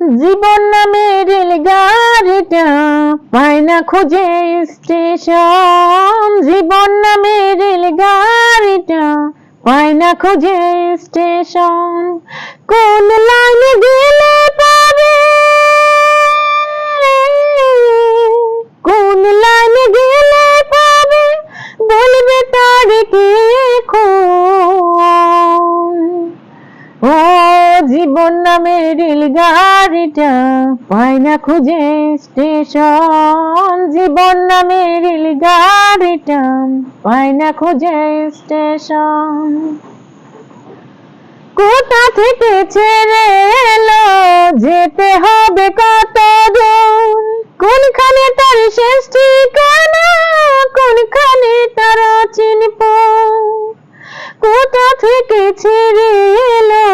জীবন নামে রেলগাড়িটা পায় না খুঁজে স্টেশন। জীবন নামে রেলগাড়িটা পায় না খুঁজে স্টেশন। কোন লাইনে গেলে পাবে, কোন লাইনে গেলে পাবে, বলবে তার কে ও জীবন নামে রেলগাড়িটা পায় না খুঁজে স্টেশন। জীবন নামে রেলগাড়িটা পায় না খুঁজে স্টেশন। কোথা থেকে ছেড়ে এলো, যেতে হবে কত দূর, কোনখানে তার শেষ ঠিকানা, কোনখানে তার চিনব। কোথা থেকে ছেড়ে এলো,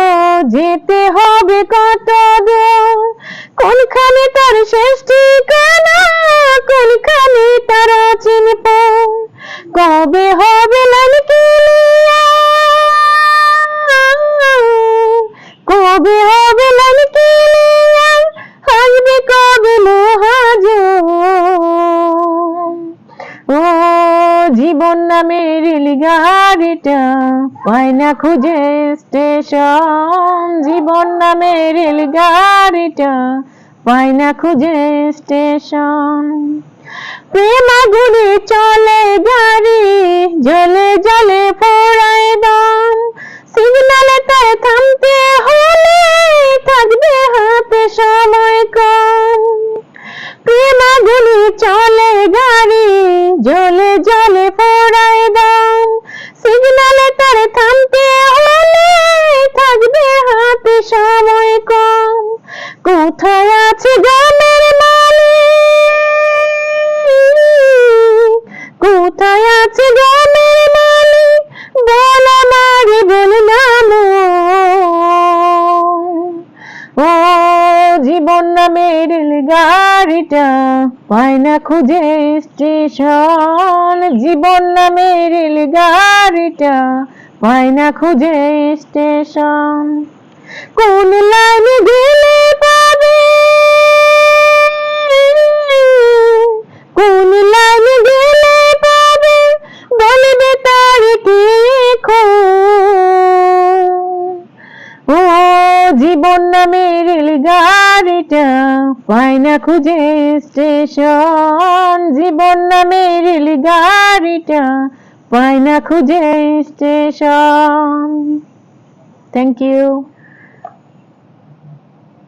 যেতে হবে কত দূর, কোনখানে তার শেষ ঠিকানা, কোনখানে তার চিনব। কবে হবে লাইন ক্লিয়ার, কবে হবে লাইন ক্লিয়ার, আসবে কবে মহাজন। ও জীবন নামে রেলগাড়িটা পায় না খুঁজে স্টেশন। জীবন নামে রেলগাড়িটা পায় না খুঁজে স্টেশন। প্রেম আগুনে চলে গাড়ি, জলে জলে পোড়ায় দম, সিগনালে তার থামতে হলে থাকবে হাতে সময় কম। প্রেম আগুনে চলে গাড়ি, জলে জলে পোড়ায় দম, সিগনালে তার থামতে হলে থাকবে হাতে সময় কম। কোথায় আছে গ্রামের মালিক, কোথায় আছে গ্রামের মালিক, বল আমারে বল নাম। ও জীবন নামে রেলগাড়িটা পায় না খুঁজে স্টেশন। জীবন নামে রেলগাড়িটা পায় না খুঁজে স্টেশন। কোন লাইনে গেলে পাবে, কোন লাইনে গেলে পাবে, বলবে তার কে ও জীবন নামে রেলগাড়িটা পায় না খুঁজে স্টেশন। জীবন নামে রেলগাড়িটা পায় না খুঁজে স্টেশন। Thank you.